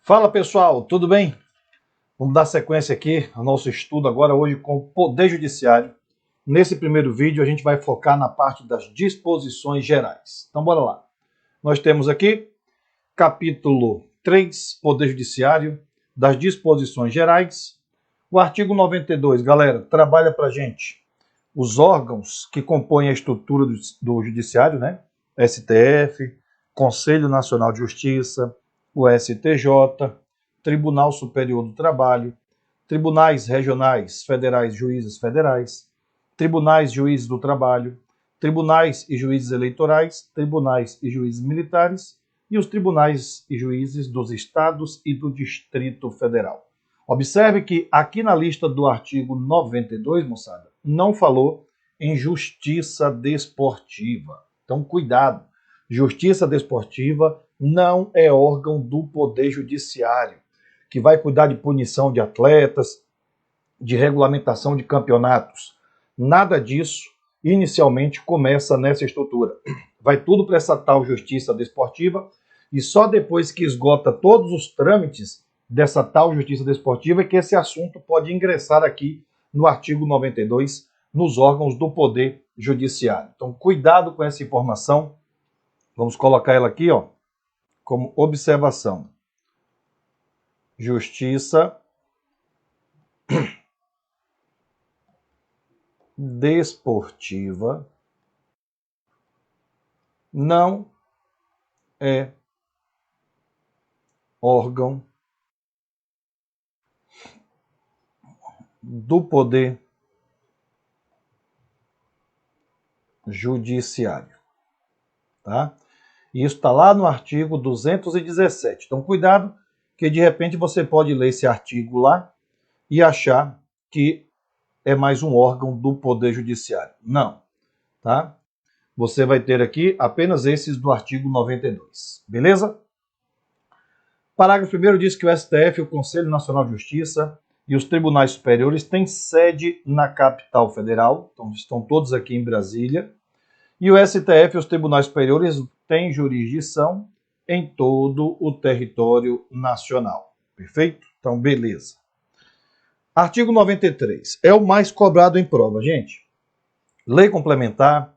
Fala pessoal, tudo bem? Vamos dar sequência aqui ao nosso estudo agora hoje com o Poder Judiciário. Nesse primeiro vídeo a gente vai focar na parte das disposições gerais. Então bora lá. Nós temos aqui capítulo 3, Poder Judiciário, das disposições gerais. O artigo 92, galera, trabalha pra gente os órgãos que compõem a estrutura do Judiciário, né? STF, Conselho Nacional de Justiça, o STJ, Tribunal Superior do Trabalho, tribunais regionais, federais, juízes federais, tribunais, juízes do trabalho, tribunais e juízes eleitorais, tribunais e juízes militares e os tribunais e juízes dos estados e do Distrito Federal. Observe que aqui na lista do artigo 92, moçada, não falou em justiça desportiva. Então, cuidado. Justiça desportiva não é órgão do Poder Judiciário, que vai cuidar de punição de atletas, de regulamentação de campeonatos. Nada disso, inicialmente, começa nessa estrutura. Vai tudo para essa tal justiça desportiva e só depois que esgota todos os trâmites dessa tal justiça desportiva é que esse assunto pode ingressar aqui no artigo 92, nos órgãos do Poder Judiciário. Então, cuidado com essa informação. Vamos colocar ela aqui, ó, como observação. Justiça desportiva não é órgão do Poder Judiciário. Tá? E isso está lá no artigo 217. Então, cuidado, que de repente você pode ler esse artigo lá e achar que é mais um órgão do Poder Judiciário. Não, tá? Você vai ter aqui apenas esses do artigo 92, beleza? Parágrafo 1º diz que o STF, o Conselho Nacional de Justiça e os tribunais superiores têm sede na capital federal, então estão todos aqui em Brasília, e o STF e os tribunais superiores têm jurisdição em todo o território nacional. Perfeito? Então, beleza. Artigo 93. É o mais cobrado em prova, gente. Lei complementar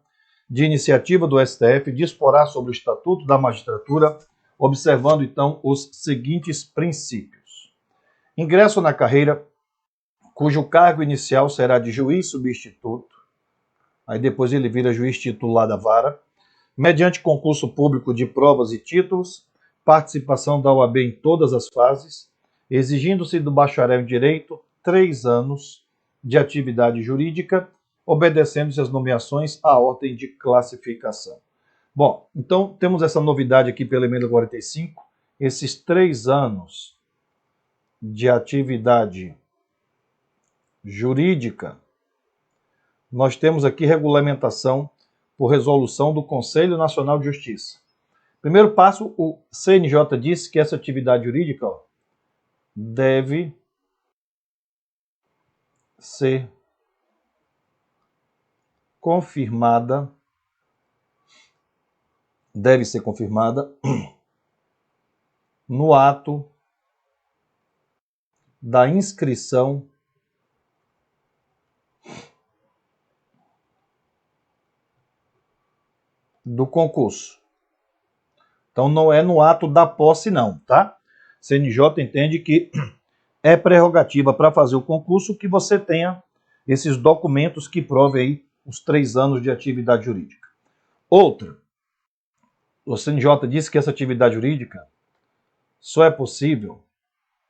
de iniciativa do STF disporá sobre o Estatuto da Magistratura, observando, então, os seguintes princípios. Ingresso na carreira, cujo cargo inicial será de juiz substituto, aí depois ele vira juiz titular da vara, mediante concurso público de provas e títulos, participação da OAB em todas as fases, exigindo-se do bacharel em Direito 3 anos de atividade jurídica, obedecendo-se as nomeações à ordem de classificação. Bom, então temos essa novidade aqui pela emenda 45, esses 3 anos de atividade jurídica. Nós temos aqui regulamentação por resolução do Conselho Nacional de Justiça. Primeiro passo, o CNJ disse que essa atividade jurídica deve ser confirmada no ato da inscrição do concurso. Então não é no ato da posse não, tá? CNJ entende que é prerrogativa para fazer o concurso que você tenha esses documentos que provem aí os 3 anos de atividade jurídica. Outra, o CNJ disse que essa atividade jurídica só é possível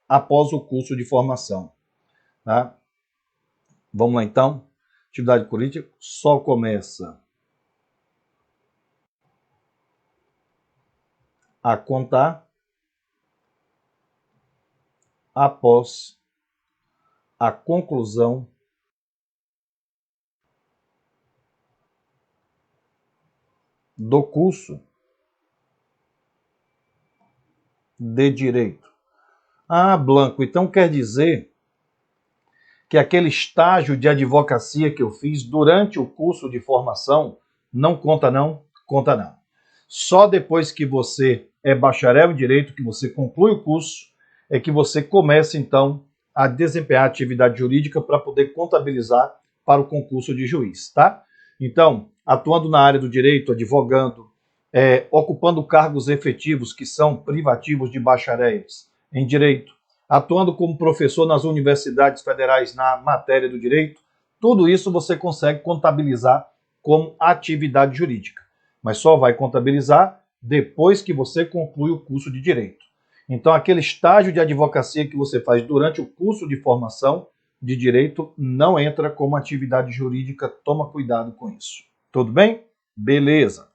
após o curso de formação. Tá? Vamos lá então. Atividade jurídica só começa a contar após a conclusão do curso de Direito. Ah, Blanco, então quer dizer que aquele estágio de advocacia que eu fiz durante o curso de formação não conta não? Conta não. Só depois que você é bacharel em Direito, que você conclui o curso, é que você comece, então, a desempenhar atividade jurídica para poder contabilizar para o concurso de juiz, tá? Então, atuando na área do direito, advogando, ocupando cargos efetivos que são privativos de bacharéis em direito, atuando como professor nas universidades federais na matéria do direito, tudo isso você consegue contabilizar como atividade jurídica, mas só vai contabilizar depois que você conclui o curso de direito. Então, aquele estágio de advocacia que você faz durante o curso de formação de direito não entra como atividade jurídica, toma cuidado com isso. Tudo bem? Beleza.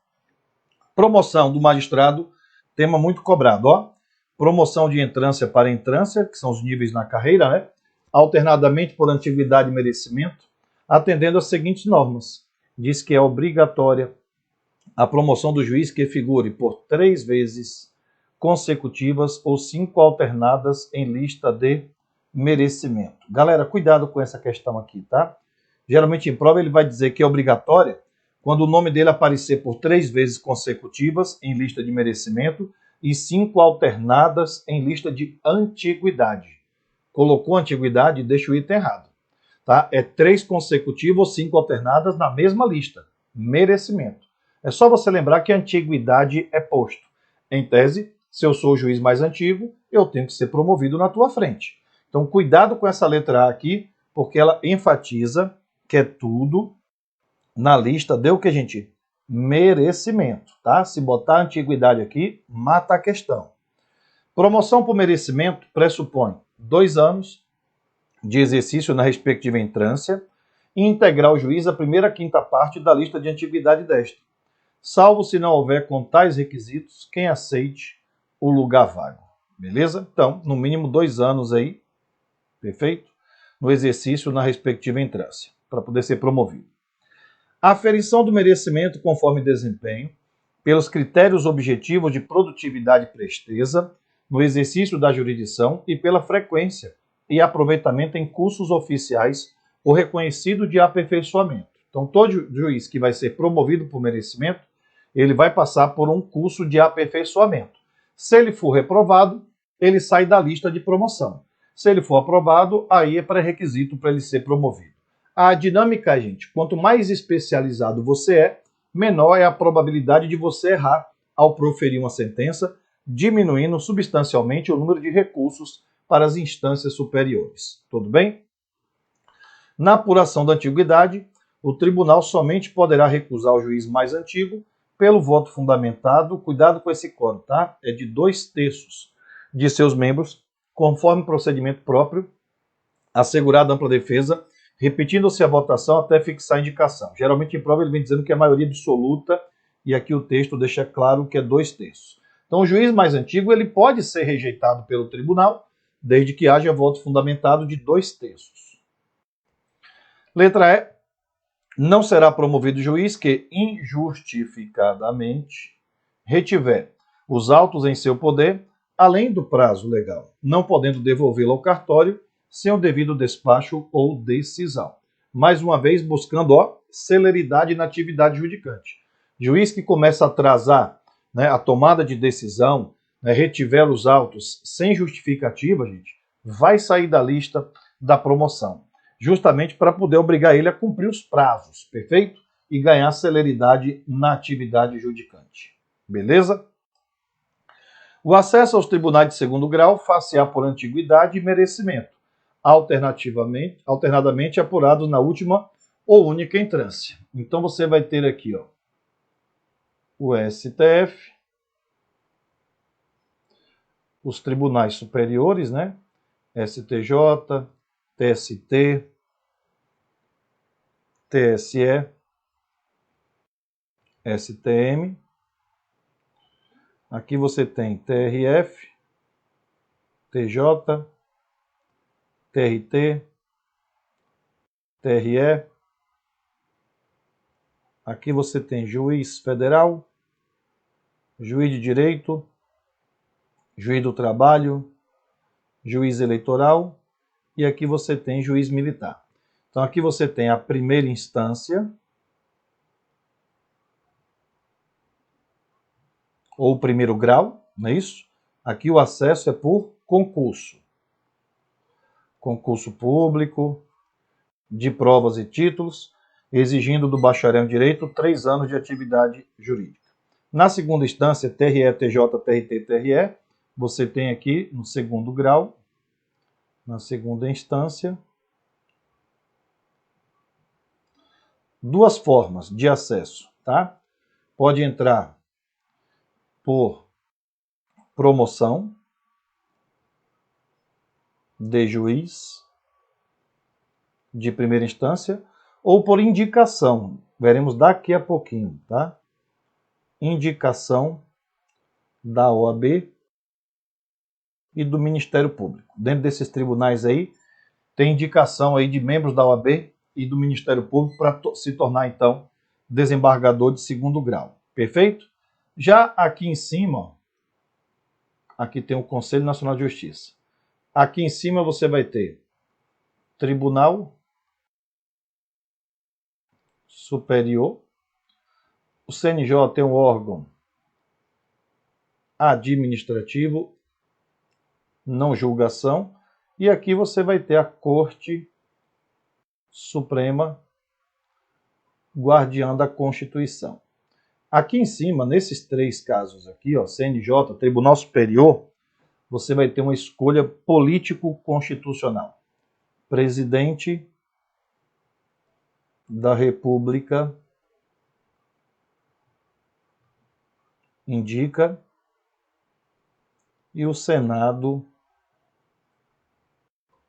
Promoção do magistrado, tema muito cobrado, ó. Promoção de entrância para entrância, que são os níveis na carreira, né? Alternadamente por antiguidade e merecimento, atendendo às seguintes normas. Diz que é obrigatória a promoção do juiz que figure por 3 vezes consecutivas ou 5 alternadas em lista de merecimento. Galera, cuidado com essa questão aqui, tá? Geralmente em prova ele vai dizer que é obrigatória quando o nome dele aparecer por 3 vezes consecutivas em lista de merecimento e 5 alternadas em lista de antiguidade. Colocou antiguidade, deixa o item errado. Tá? É 3 consecutivas ou 5 alternadas na mesma lista. Merecimento. É só você lembrar que a antiguidade é posto. Em tese, se eu sou o juiz mais antigo, eu tenho que ser promovido na tua frente. Então, cuidado com essa letra A aqui, porque ela enfatiza que é tudo na lista de o que, gente? Merecimento, tá? Se botar antiguidade aqui, mata a questão. Promoção por merecimento pressupõe 2 anos de exercício na respectiva entrância e integrar o juiz a primeira quinta parte da lista de antiguidade desta, salvo se não houver com tais requisitos quem aceite o lugar vago. Beleza? Então, no mínimo 2 anos aí, perfeito? No exercício na respectiva entrância, para poder ser promovido. Aferição do merecimento conforme desempenho, pelos critérios objetivos de produtividade e presteza, no exercício da jurisdição e pela frequência e aproveitamento em cursos oficiais ou reconhecido de aperfeiçoamento. Então, todo juiz que vai ser promovido por merecimento, ele vai passar por um curso de aperfeiçoamento. Se ele for reprovado, ele sai da lista de promoção. Se ele for aprovado, aí é pré-requisito para ele ser promovido. A dinâmica, gente, quanto mais especializado você é, menor é a probabilidade de você errar ao proferir uma sentença, diminuindo substancialmente o número de recursos para as instâncias superiores. Tudo bem? Na apuração da antiguidade, o tribunal somente poderá recusar o juiz mais antigo pelo voto fundamentado, cuidado com esse quórum, tá? É de 2/3 de seus membros, conforme procedimento próprio, assegurada ampla defesa, repetindo-se a votação até fixar a indicação. Geralmente em prova ele vem dizendo que é maioria absoluta, e aqui o texto deixa claro que é 2/3. Então o juiz mais antigo ele pode ser rejeitado pelo tribunal, desde que haja voto fundamentado de 2/3. Letra E. Não será promovido juiz que injustificadamente retiver os autos em seu poder, além do prazo legal, não podendo devolvê-lo ao cartório sem o devido despacho ou decisão. Mais uma vez, buscando celeridade na atividade judicante. Juiz que começa a atrasar, né, a tomada de decisão, né, retiver os autos sem justificativa, gente, vai sair da lista da promoção, justamente para poder obrigar ele a cumprir os prazos, perfeito? E ganhar celeridade na atividade judicante. Beleza? O acesso aos tribunais de segundo grau far-se-á por antiguidade e merecimento, alternadamente apurados na última ou única entrância. Então você vai ter aqui, ó, o STF, os tribunais superiores, né? STJ, TST, TSE, STM. Aqui você tem TRF, TJ, TRT, TRE. Aqui você tem juiz federal, juiz de direito, juiz do trabalho, juiz eleitoral e aqui você tem juiz militar. Então aqui você tem a primeira instância ou o primeiro grau, não é isso? Aqui o acesso é por concurso. Concurso público, de provas e títulos, exigindo do bacharel em Direito 3 anos de atividade jurídica. Na segunda instância, TRE, TJ, TRT, TRE, você tem aqui no segundo grau, na segunda instância, duas formas de acesso, tá? Pode entrar por promoção de juiz de primeira instância ou por indicação. Veremos daqui a pouquinho, tá? Indicação da OAB e do Ministério Público. Dentro desses tribunais aí, tem indicação aí de membros da OAB e do Ministério Público para se tornar, então, desembargador de segundo grau. Perfeito? Já aqui em cima, ó, aqui tem o Conselho Nacional de Justiça. Aqui em cima você vai ter Tribunal Superior. O CNJ tem um órgão administrativo, não julgação. E aqui você vai ter a Corte Suprema, guardiã da Constituição. Aqui em cima, nesses três casos aqui, ó, CNJ, Tribunal Superior, você vai ter uma escolha político-constitucional. Presidente da República indica e o Senado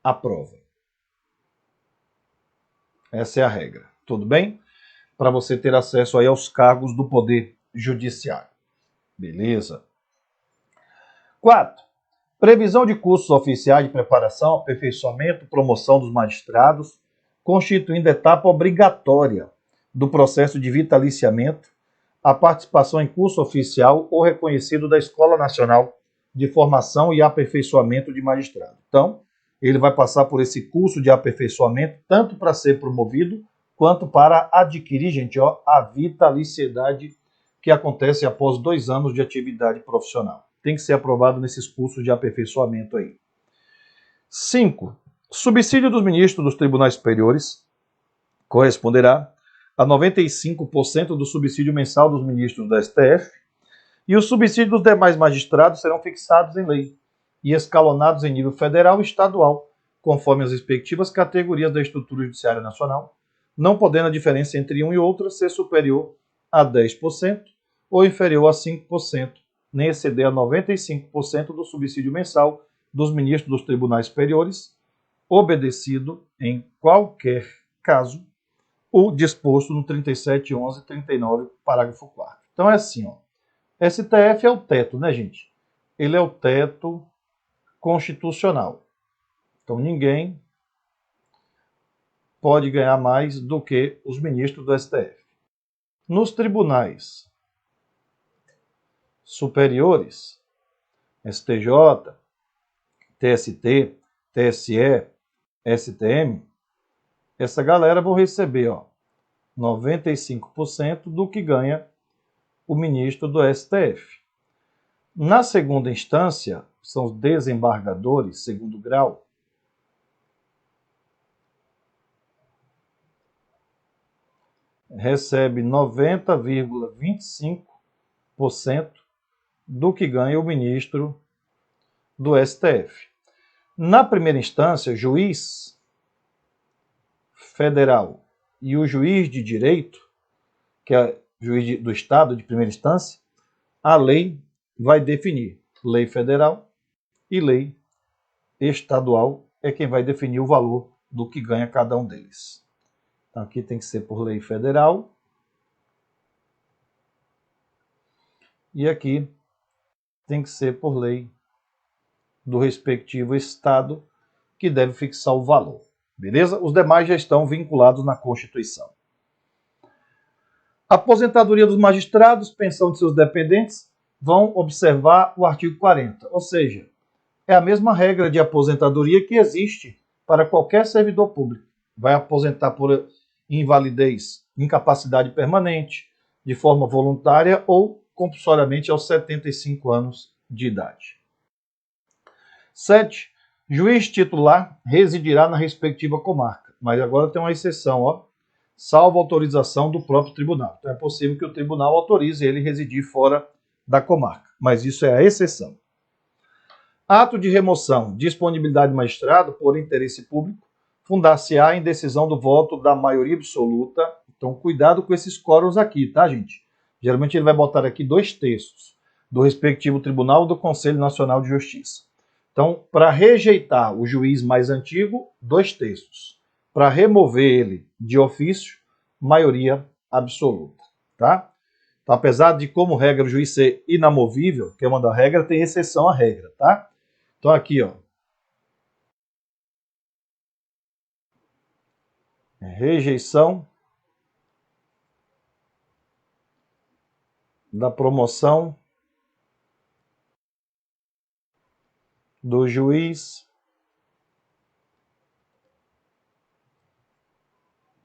aprova. Essa é a regra. Tudo bem? Para você ter acesso aí aos cargos do Poder Judiciário. Beleza? 4. Previsão de cursos oficiais de preparação, aperfeiçoamento, promoção dos magistrados, constituindo etapa obrigatória do processo de vitaliciamento, a participação em curso oficial ou reconhecido da Escola Nacional de Formação e Aperfeiçoamento de Magistrado. Então, ele vai passar por esse curso de aperfeiçoamento, tanto para ser promovido, quanto para adquirir, gente, ó, a vitaliciedade que acontece após 2 anos de atividade profissional. Tem que ser aprovado nesses cursos de aperfeiçoamento aí. 5. Subsídio dos ministros dos tribunais superiores corresponderá a 95% do subsídio mensal dos ministros do STF e o subsídio dos demais magistrados serão fixados em lei e escalonados em nível federal e estadual, conforme as respectivas categorias da estrutura judiciária nacional, não podendo a diferença entre um e outro ser superior a 10% ou inferior a 5%, nem exceder a 95% do subsídio mensal dos ministros dos tribunais superiores, obedecido, em qualquer caso, o disposto no 3711 e 39, parágrafo 4º. Então é assim, ó. STF é o teto, né, gente? Ele é o teto constitucional. Então ninguém pode ganhar mais do que os ministros do STF. Nos tribunais superiores, STJ, TST, TSE, STM, essa galera vão receber, ó, 95% do que ganha o ministro do STF. Na segunda instância, são os desembargadores, segundo grau, recebe 90,25% do que ganha o ministro do STF. Na primeira instância, juiz federal e o juiz de direito, que é juiz do Estado de primeira instância, a lei vai definir. Lei federal e lei estadual é quem vai definir o valor do que ganha cada um deles. Então, aqui tem que ser por lei federal. E aqui tem que ser por lei do respectivo estado, que deve fixar o valor. Beleza? Os demais já estão vinculados na Constituição. Aposentadoria dos magistrados, pensão de seus dependentes, vão observar o artigo 40. Ou seja, é a mesma regra de aposentadoria que existe para qualquer servidor público. Vai aposentar por invalidez, incapacidade permanente, de forma voluntária ou compulsoriamente aos 75 anos de idade. 7. Juiz titular residirá na respectiva comarca. Mas agora tem uma exceção, ó. Salvo autorização do próprio tribunal. Então é possível que o tribunal autorize ele residir fora da comarca. Mas isso é a exceção. Ato de remoção, disponibilidade do magistrado por interesse público, fundar-se-á em decisão do voto da maioria absoluta. Então, cuidado com esses quórums aqui, tá, gente? Geralmente ele vai botar aqui 2/3 do respectivo tribunal ou do Conselho Nacional de Justiça. Então, para rejeitar o juiz mais antigo, 2/3. Para remover ele de ofício, maioria absoluta, tá? Então, apesar de, como regra, o juiz ser inamovível, que é uma da regra, tem exceção à regra, tá? Então, aqui, ó. Rejeição da promoção do juiz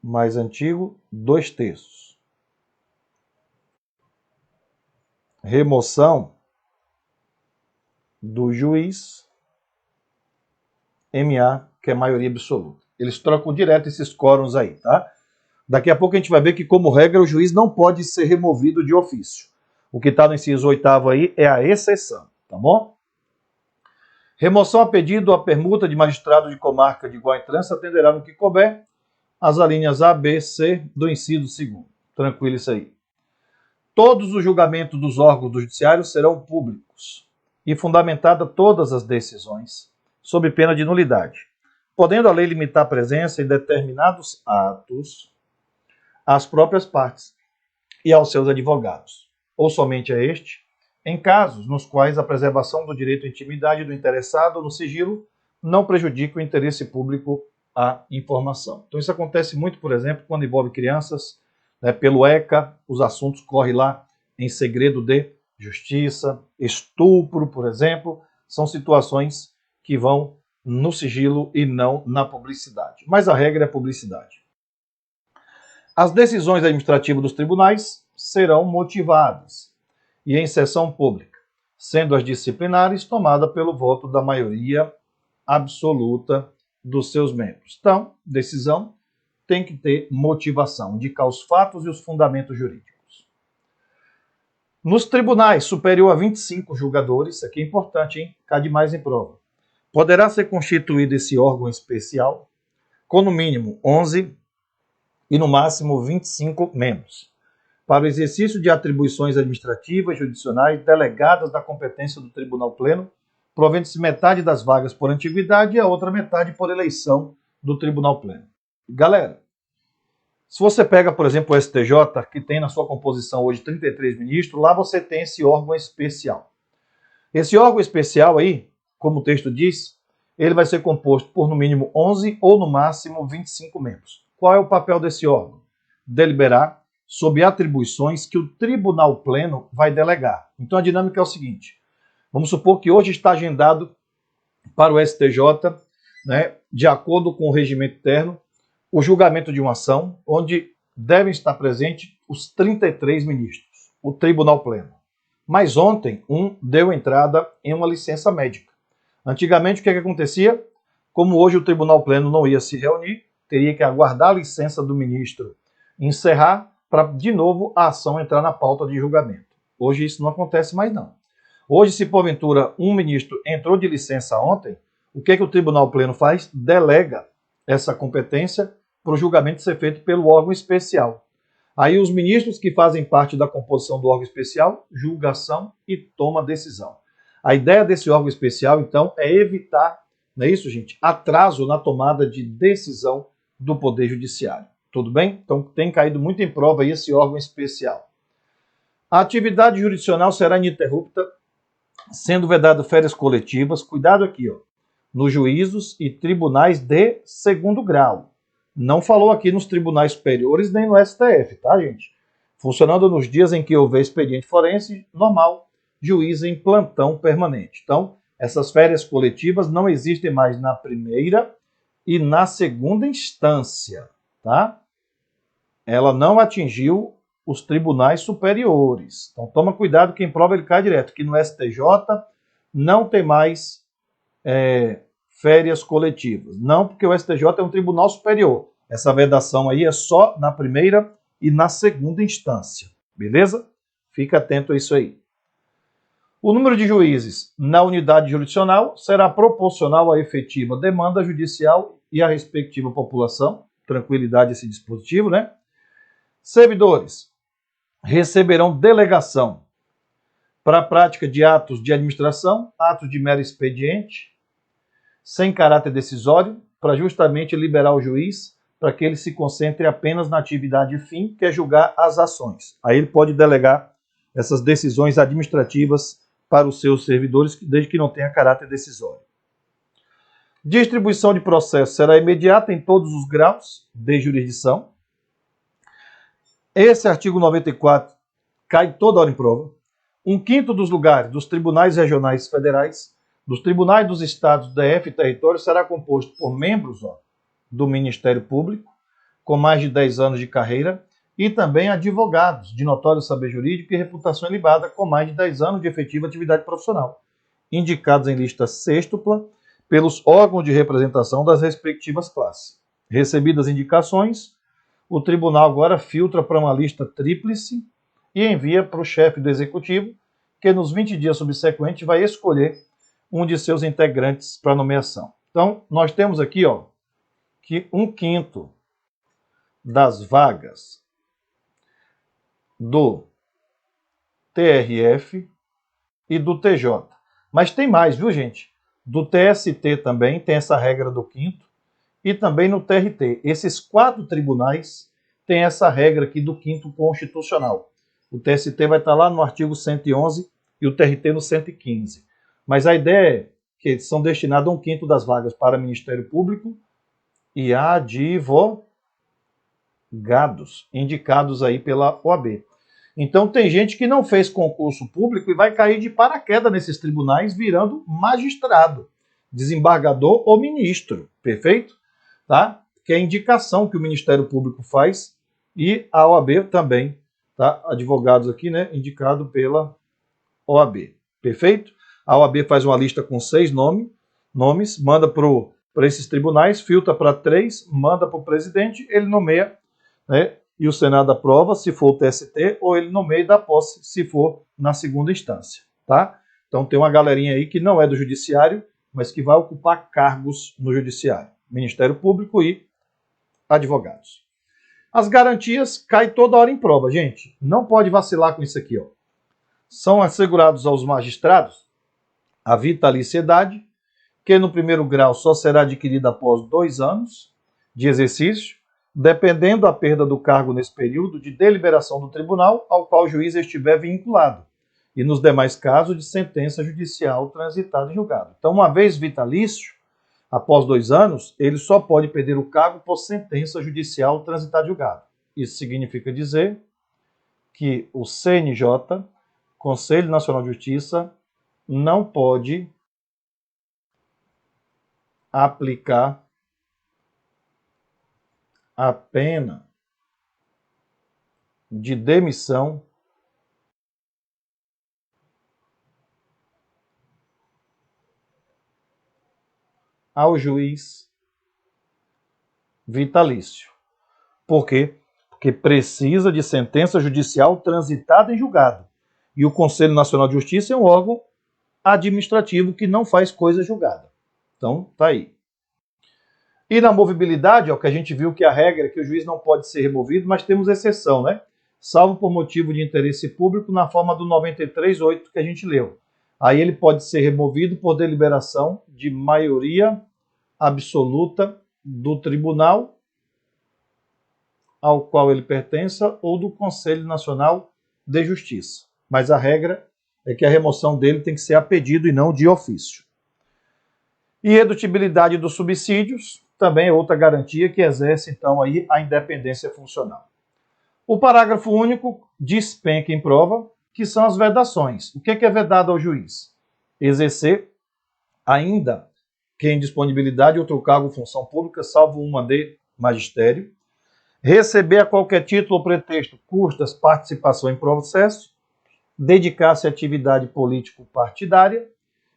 mais antigo, 2/3. Remoção do juiz MA, que é maioria absoluta. Eles trocam direto esses quórums aí, tá? Daqui a pouco a gente vai ver que, como regra, o juiz não pode ser removido de ofício. O que está no inciso 8º aí é a exceção, tá bom? Remoção a pedido ou a permuta de magistrado de comarca de igual entrância atenderá no que couber as alíneas A, B, C do inciso 2º. Tranquilo isso aí. Todos os julgamentos dos órgãos do judiciário serão públicos e fundamentada todas as decisões, sob pena de nulidade, podendo a lei limitar a presença em determinados atos às próprias partes e aos seus advogados, ou somente a este, em casos nos quais a preservação do direito à intimidade do interessado no sigilo não prejudica o interesse público à informação. Então isso acontece muito, por exemplo, quando envolve crianças, né, pelo ECA, os assuntos correm lá em segredo de justiça, estupro, por exemplo, são situações que vão no sigilo e não na publicidade. Mas a regra é a publicidade. As decisões administrativas dos tribunais serão motivadas e em sessão pública, sendo as disciplinares tomadas pelo voto da maioria absoluta dos seus membros. Então, decisão tem que ter motivação, indicar os fatos e os fundamentos jurídicos. Nos tribunais superior a 25 julgadores, isso aqui é importante, hein? Cade mais em prova. Poderá ser constituído esse órgão especial com no mínimo 11 e no máximo 25 membros, para o exercício de atribuições administrativas e judicionais delegadas da competência do Tribunal Pleno, provendo-se metade das vagas por antiguidade e a outra metade por eleição do Tribunal Pleno. Galera, se você pega, por exemplo, o STJ, que tem na sua composição hoje 33 ministros, lá você tem esse órgão especial. Esse órgão especial aí, como o texto diz, ele vai ser composto por no mínimo 11 ou no máximo 25 membros. Qual é o papel desse órgão? Deliberar sobre atribuições que o Tribunal Pleno vai delegar. Então a dinâmica é o seguinte: vamos supor que hoje está agendado para o STJ, né, de acordo com o regimento interno, o julgamento de uma ação onde devem estar presentes os 33 ministros, o Tribunal Pleno. Mas ontem um deu entrada em uma licença médica. Antigamente o que acontecia? Como hoje o Tribunal Pleno não ia se reunir, teria que aguardar a licença do ministro encerrar para, de novo, a ação entrar na pauta de julgamento. Hoje isso não acontece mais não. Hoje, se porventura um ministro entrou de licença ontem, o que o Tribunal Pleno faz? Delega essa competência para o julgamento ser feito pelo órgão especial. Aí os ministros que fazem parte da composição do órgão especial, julgação e toma decisão. A ideia desse órgão especial, então, é evitar, não é isso, gente? Atraso na tomada de decisão do Poder Judiciário. Tudo bem? Então tem caído muito em prova aí esse órgão especial. A atividade jurisdicional será ininterrupta, sendo vedado férias coletivas. Cuidado aqui, ó, nos juízos e tribunais de segundo grau. Não falou aqui nos tribunais superiores nem no STF, tá, gente? Funcionando nos dias em que houver expediente forense, normal, juiz em plantão permanente. Então, essas férias coletivas não existem mais na primeira e na segunda instância, tá? Ela não atingiu os tribunais superiores. Então, toma cuidado, quem prova ele cai direto, que no STJ não tem mais férias coletivas. Não, porque o STJ é um tribunal superior. Essa vedação aí é só na primeira e na segunda instância. Beleza? Fica atento a isso aí. O número de juízes na unidade jurisdicional será proporcional à efetiva demanda judicial e à respectiva população. Tranquilidade esse dispositivo, né? Servidores receberão delegação para a prática de atos de administração, atos de mero expediente, sem caráter decisório, para justamente liberar o juiz para que ele se concentre apenas na atividade fim, que é julgar as ações. Aí ele pode delegar essas decisões administrativas para os seus servidores, desde que não tenha caráter decisório. Distribuição de processo será imediata em todos os graus de jurisdição. Esse artigo 94 cai toda hora em prova. 1/5 dos lugares dos tribunais regionais federais, dos tribunais dos estados, DF e território, será composto por membros do Ministério Público, com mais de 10 anos de carreira, e também advogados de notório saber jurídico e reputação ilibada, com mais de 10 anos de efetiva atividade profissional, indicados em lista sêxtupla pelos órgãos de representação das respectivas classes. Recebidas indicações, o tribunal agora filtra para uma lista tríplice e envia para o chefe do executivo, que nos 20 dias subsequentes vai escolher um de seus integrantes para nomeação. Então, nós temos aqui que 1/5 das vagas do TRF e do TJ. Mas tem mais, viu, gente? Do TST também tem essa regra do 5º e também no TRT. Esses 4 tribunais têm essa regra aqui do 5º constitucional. O TST vai estar lá no artigo 111 e o TRT no 115. Mas a ideia é que eles são destinados a 1/5 das vagas para Ministério Público e advogados indicados aí pela OAB. Então tem gente que não fez concurso público e vai cair de paraquedas nesses tribunais virando magistrado, desembargador ou ministro, perfeito? Tá? Que é a indicação que o Ministério Público faz e a OAB também, tá? Advogados aqui, né? Indicado pela OAB, perfeito? A OAB faz uma lista com 6 nomes, manda para esses tribunais, filtra para 3, manda para o presidente, ele nomeia, né? E o Senado aprova, se for o TST, ou ele nomeia e dá posse, se for na segunda instância, tá? Então tem uma galerinha aí que não é do judiciário, mas que vai ocupar cargos no judiciário, Ministério Público e advogados. As garantias caem toda hora em prova, gente. Não pode vacilar com isso aqui, São assegurados aos magistrados a vitaliciedade, que no primeiro grau só será adquirida após 2 anos de exercício, dependendo da perda do cargo nesse período de deliberação do tribunal ao qual o juiz estiver vinculado, e nos demais casos de sentença judicial transitada em julgado. Então, uma vez vitalício, após 2 anos, ele só pode perder o cargo por sentença judicial transitada em julgado. Isso significa dizer que o CNJ, Conselho Nacional de Justiça, não pode aplicar a pena de demissão ao juiz vitalício. Por quê? Porque precisa de sentença judicial transitada em julgado. E o Conselho Nacional de Justiça é um órgão administrativo que não faz coisa julgada. Então, tá aí. E na movibilidade, que a gente viu que a regra é que o juiz não pode ser removido, mas temos exceção, né? Salvo por motivo de interesse público, na forma do 93.8 que a gente leu. Aí ele pode ser removido por deliberação de maioria absoluta do tribunal ao qual ele pertença ou do Conselho Nacional de Justiça. Mas a regra é que a remoção dele tem que ser a pedido e não de ofício. E redutibilidade dos subsídios também é outra garantia que exerce, então, aí a independência funcional. O parágrafo único despenca em prova, que são as vedações. O que é vedado ao juiz? Exercer, ainda que em disponibilidade, outro cargo ou função pública, salvo uma de magistério. Receber a qualquer título ou pretexto custas, participação em processo. Dedicar-se à atividade político-partidária.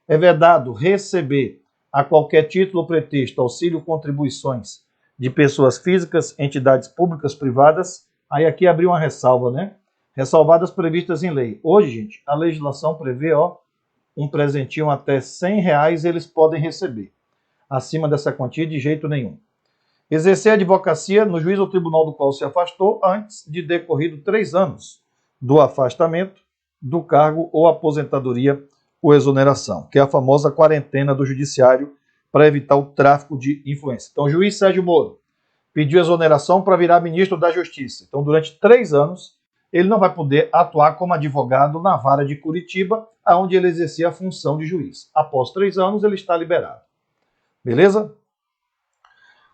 É vedado receber a qualquer título ou pretexto, auxílio ou contribuições de pessoas físicas, entidades públicas, privadas, aí aqui abriu uma ressalva, né? Ressalvadas previstas em lei. Hoje, gente, a legislação prevê, ó, um presentinho até R$100 eles podem receber. Acima dessa quantia, de jeito nenhum. Exercer a advocacia no juízo ou tribunal do qual se afastou antes de decorrido 3 anos do afastamento do cargo ou aposentadoria ou exoneração, que é a famosa quarentena do judiciário para evitar o tráfico de influência. Então, o juiz Sérgio Moro pediu exoneração para virar ministro da Justiça. Então, durante 3 anos, ele não vai poder atuar como advogado na vara de Curitiba, onde ele exercia a função de juiz. Após 3 anos, ele está liberado. Beleza?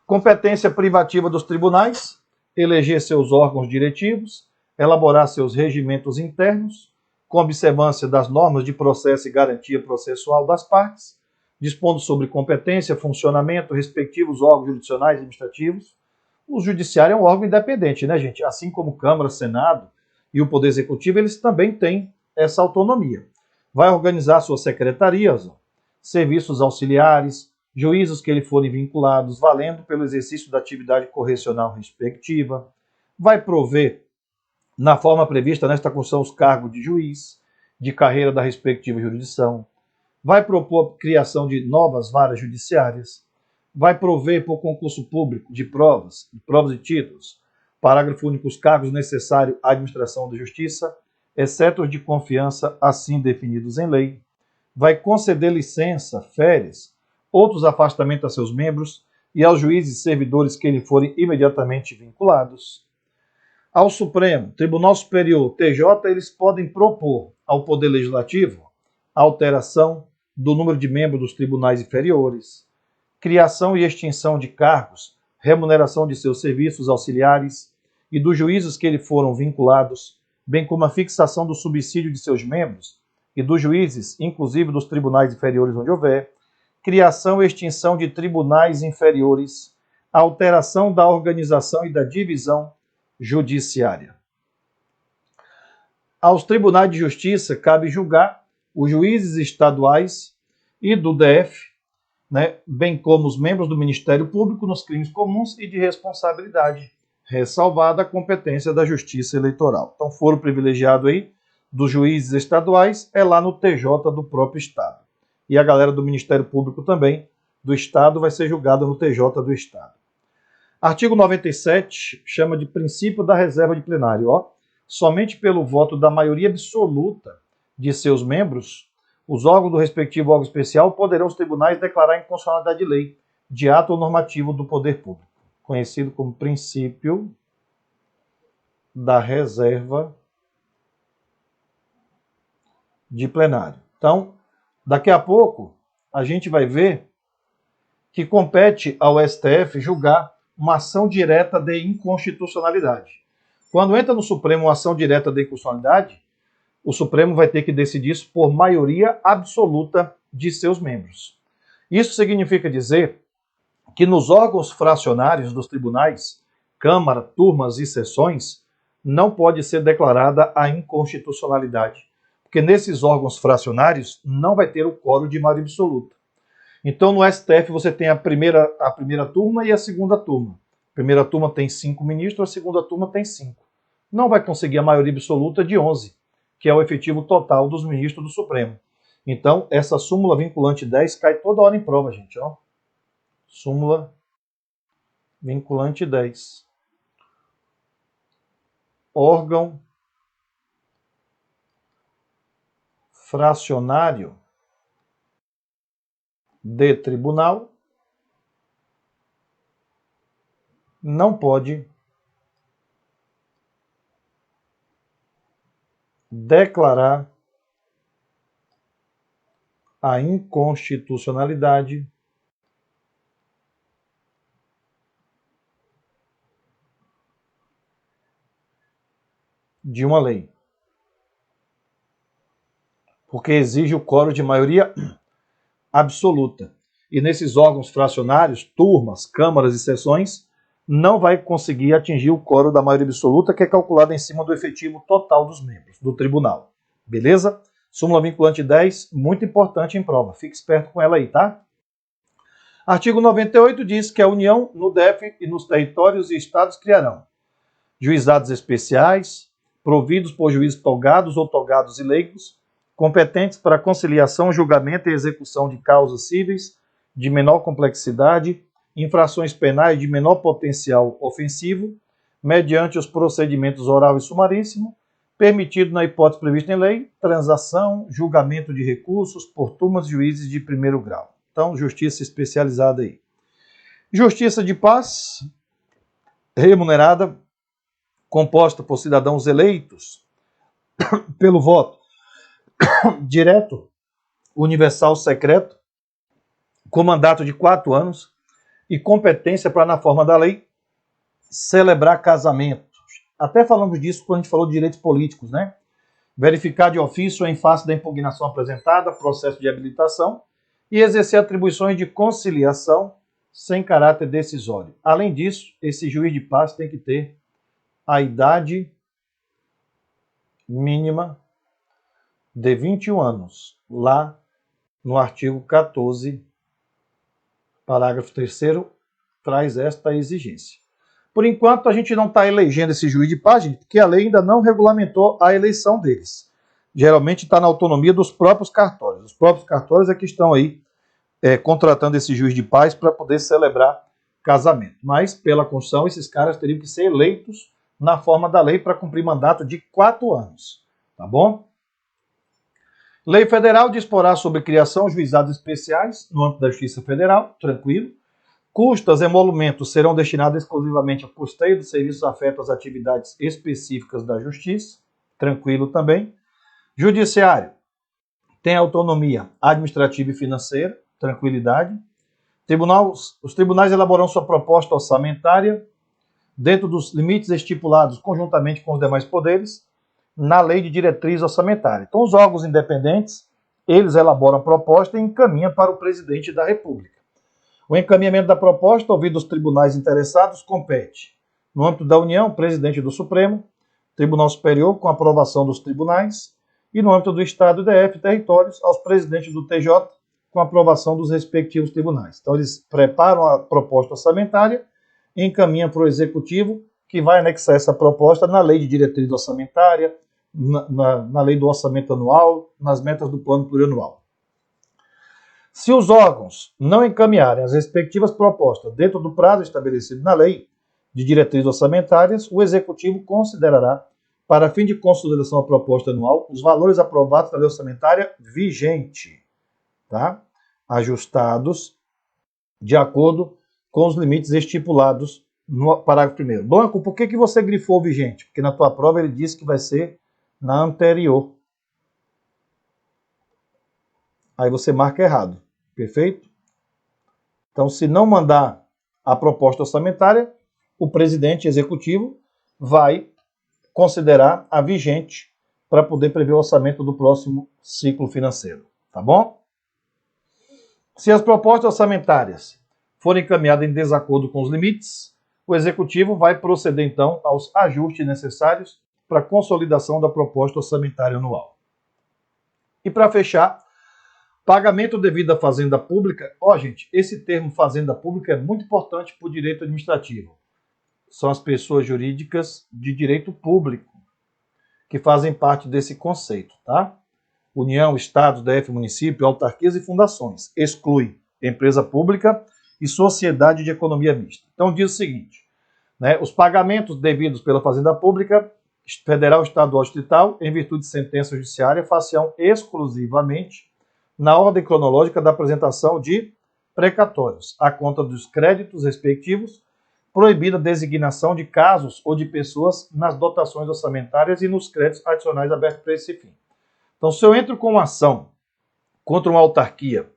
Competência privativa dos tribunais: eleger seus órgãos diretivos, elaborar seus regimentos internos, com observância das normas de processo e garantia processual das partes, dispondo sobre competência, funcionamento, respectivos órgãos jurisdicionais e administrativos. O judiciário é um órgão independente, né, gente? Assim como Câmara, Senado e o Poder Executivo, eles também têm essa autonomia. Vai organizar suas secretarias, serviços auxiliares, juízos que lhe forem vinculados, valendo pelo exercício da atividade correcional respectiva. Vai prover, na forma prevista nesta Constituição, os cargos de juiz, de carreira da respectiva jurisdição. Vai propor a criação de novas varas judiciárias. Vai prover por concurso público de provas e títulos. Parágrafo único, os cargos necessários à administração da justiça, exceto os de confiança, assim definidos em lei. Vai conceder licença, férias, outros afastamentos a seus membros e aos juízes e servidores que lhe forem imediatamente vinculados. Ao Supremo, Tribunal Superior, TJ, eles podem propor ao Poder Legislativo a alteração do número de membros dos tribunais inferiores, criação e extinção de cargos, remuneração de seus serviços auxiliares e dos juízes que lhe foram vinculados, bem como a fixação do subsídio de seus membros e dos juízes, inclusive dos tribunais inferiores onde houver, criação e extinção de tribunais inferiores, alteração da organização e da divisão judiciária. Aos tribunais de justiça cabe julgar os juízes estaduais e do DF, né, bem como os membros do Ministério Público nos crimes comuns e de responsabilidade, ressalvada a competência da Justiça Eleitoral. Então, foro privilegiado aí dos juízes estaduais é lá no TJ do próprio Estado. E a galera do Ministério Público também, do Estado, vai ser julgada no TJ do Estado. Artigo 97 chama de princípio da reserva de plenário. Somente pelo voto da maioria absoluta de seus membros, os órgãos do respectivo órgão especial poderão os tribunais declarar inconstitucionalidade de lei, de ato ou normativo do poder público, conhecido como princípio da reserva de plenário. Então, daqui a pouco, a gente vai ver que compete ao STF julgar uma ação direta de inconstitucionalidade. Quando entra no Supremo uma ação direta de inconstitucionalidade, o Supremo vai ter que decidir isso por maioria absoluta de seus membros. Isso significa dizer que nos órgãos fracionários dos tribunais, Câmara, turmas e sessões, não pode ser declarada a inconstitucionalidade, porque nesses órgãos fracionários não vai ter o quórum de maioria absoluta. Então, no STF, você tem a primeira turma e a segunda turma. A primeira turma tem 5 ministros, a segunda turma tem 5. Não vai conseguir a maioria absoluta de 11, que é o efetivo total dos ministros do Supremo. Então, essa súmula vinculante 10 cai toda hora em prova, gente. Súmula vinculante 10. Órgão fracionário de tribunal não pode declarar a inconstitucionalidade de uma lei, porque exige o quórum de maioria absoluta. E nesses órgãos fracionários, turmas, câmaras e sessões, não vai conseguir atingir o quórum da maioria absoluta, que é calculado em cima do efetivo total dos membros do tribunal. Beleza? Súmula vinculante 10, muito importante em prova. Fique esperto com ela aí, tá? Artigo 98 diz que a União, no DF e nos territórios e estados criarão juizados especiais, providos por juízes togados ou togados e leigos, competentes para conciliação, julgamento e execução de causas cíveis de menor complexidade, infrações penais de menor potencial ofensivo, mediante os procedimentos oral e sumaríssimo, permitido na hipótese prevista em lei, transação, julgamento de recursos por turmas de juízes de primeiro grau. Então, justiça especializada aí. Justiça de paz, remunerada, composta por cidadãos eleitos pelo voto direto, universal, secreto, com mandato de 4 anos e competência para, na forma da lei, celebrar casamentos. Até falamos disso quando a gente falou de direitos políticos, né? Verificar de ofício em face da impugnação apresentada, processo de habilitação e exercer atribuições de conciliação sem caráter decisório. Além disso, esse juiz de paz tem que ter a idade mínima de 21 anos, lá no artigo 14, parágrafo 3º, traz esta exigência. Por enquanto, a gente não está elegendo esse juiz de paz, gente, porque a lei ainda não regulamentou a eleição deles. Geralmente está na autonomia dos próprios cartórios. Os próprios cartórios é que estão aí contratando esse juiz de paz para poder celebrar casamento. Mas, pela Constituição, esses caras teriam que ser eleitos na forma da lei para cumprir mandato de 4 anos. Tá bom? Lei Federal disporá sobre criação de juizados especiais no âmbito da Justiça Federal, tranquilo. Custas e emolumentos serão destinados exclusivamente a custeio dos serviços afetos às atividades específicas da Justiça, tranquilo também. Judiciário tem autonomia administrativa e financeira, tranquilidade. Os tribunais elaborarão sua proposta orçamentária dentro dos limites estipulados conjuntamente com os demais poderes na lei de diretriz orçamentária. Então, os órgãos independentes, eles elaboram a proposta e encaminham para o presidente da República. O encaminhamento da proposta, ouvido os tribunais interessados, compete, no âmbito da União, presidente do Supremo, Tribunal Superior, com aprovação dos tribunais, e no âmbito do Estado, DF, territórios, aos presidentes do TJ, com aprovação dos respectivos tribunais. Então, eles preparam a proposta orçamentária e encaminham para o Executivo, que vai anexar essa proposta na lei de diretriz orçamentária, na lei do orçamento anual, nas metas do plano plurianual. Se os órgãos não encaminharem as respectivas propostas dentro do prazo estabelecido na lei de diretrizes orçamentárias, o Executivo considerará, para fim de consideração da proposta anual, os valores aprovados na lei orçamentária vigente, tá? Ajustados de acordo com os limites estipulados no parágrafo 1º. Blanco, por que você grifou vigente? Porque na tua prova ele disse que vai ser na anterior. Aí você marca errado. Perfeito? Então, se não mandar a proposta orçamentária, o presidente executivo vai considerar a vigente para poder prever o orçamento do próximo ciclo financeiro. Tá bom? Se as propostas orçamentárias forem encaminhadas em desacordo com os limites, o executivo vai proceder, então, aos ajustes necessários para a consolidação da proposta orçamentária anual. E para fechar, pagamento devido à fazenda pública. Gente, esse termo fazenda pública é muito importante para o direito administrativo. São as pessoas jurídicas de direito público que fazem parte desse conceito, tá? União, Estados, DF, município, autarquias e fundações. Exclui empresa pública e sociedade de economia mista. Então diz o seguinte, né, os pagamentos devidos pela fazenda pública, federal, estadual, distrital, em virtude de sentença judiciária, far-se-ão exclusivamente na ordem cronológica da apresentação de precatórios, à conta dos créditos respectivos, proibida a designação de casos ou de pessoas nas dotações orçamentárias e nos créditos adicionais abertos para esse fim. Então, se eu entro com uma ação contra uma autarquia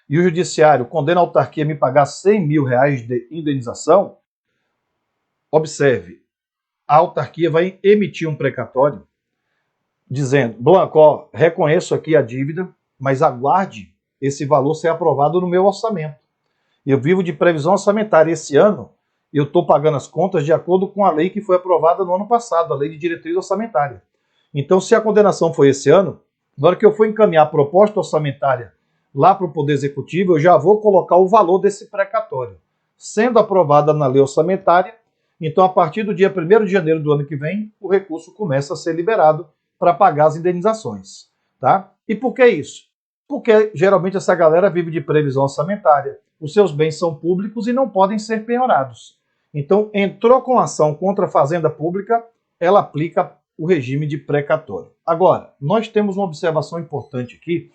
e o judiciário condena a autarquia a me pagar R$100 mil de indenização, observe, a autarquia vai emitir um precatório dizendo, Blanco, reconheço aqui a dívida, mas aguarde esse valor ser aprovado no meu orçamento. Eu vivo de previsão orçamentária. Esse ano, eu estou pagando as contas de acordo com a lei que foi aprovada no ano passado, a lei de diretriz orçamentária. Então, se a condenação foi esse ano, na hora que eu for encaminhar a proposta orçamentária lá para o Poder Executivo, eu já vou colocar o valor desse precatório. Sendo aprovada na lei orçamentária, então a partir do dia 1º de janeiro do ano que vem, o recurso começa a ser liberado para pagar as indenizações. Tá? E por que isso? Porque geralmente essa galera vive de previsão orçamentária, os seus bens são públicos e não podem ser penhorados. Então, entrou com ação contra a Fazenda Pública, ela aplica o regime de precatório. Agora, nós temos uma observação importante aqui,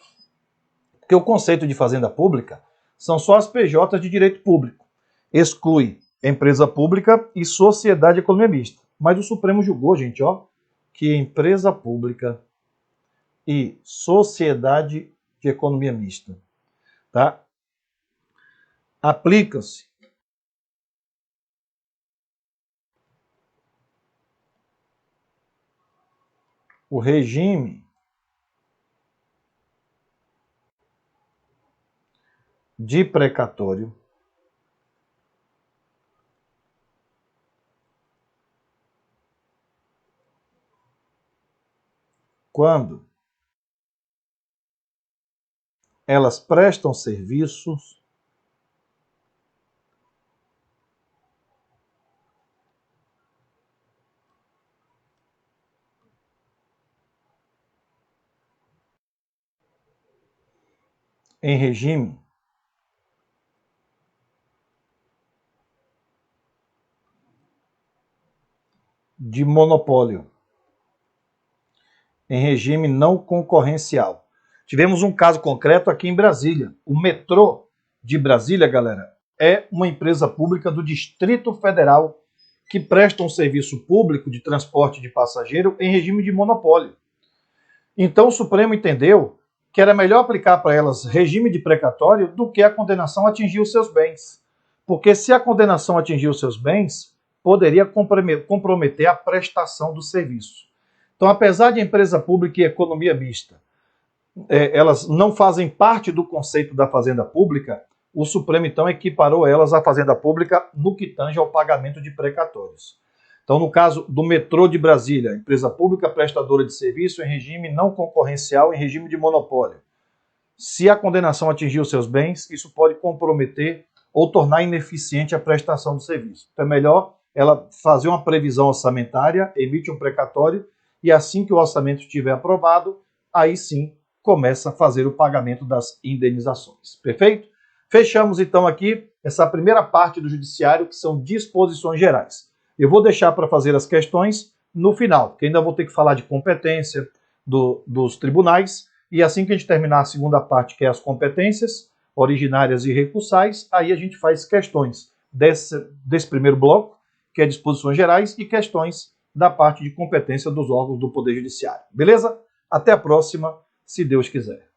porque o conceito de fazenda pública são só as PJs de direito público. Exclui empresa pública e sociedade de economia mista. Mas o Supremo julgou, gente, ó, que empresa pública e sociedade de economia mista, tá? Aplica-se o regime de precatório quando elas prestam serviços em regime de monopólio, em regime não concorrencial. Tivemos um caso concreto aqui em Brasília. O metrô de Brasília, galera, é uma empresa pública do Distrito Federal que presta um serviço público de transporte de passageiro em regime de monopólio. Então o Supremo entendeu que era melhor aplicar para elas regime de precatório do que a condenação atingir os seus bens. Porque se a condenação atingir os seus bens, poderia comprometer a prestação do serviço. Então, apesar de empresa pública e economia mista, elas não fazem parte do conceito da fazenda pública, o Supremo, então, equiparou elas à fazenda pública no que tange ao pagamento de precatórios. Então, no caso do metrô de Brasília, empresa pública prestadora de serviço em regime não concorrencial, em regime de monopólio. Se a condenação atingir os seus bens, isso pode comprometer ou tornar ineficiente a prestação do serviço. Então, é melhor ela fazer uma previsão orçamentária, emite um precatório, e assim que o orçamento estiver aprovado, aí sim começa a fazer o pagamento das indenizações. Perfeito? Fechamos então aqui essa primeira parte do judiciário, que são disposições gerais. Eu vou deixar para fazer as questões no final, porque ainda vou ter que falar de competência dos tribunais, e assim que a gente terminar a segunda parte, que é as competências originárias e recursais, aí a gente faz questões desse primeiro bloco, que é disposições gerais, e questões da parte de competência dos órgãos do Poder Judiciário. Beleza? Até a próxima, se Deus quiser.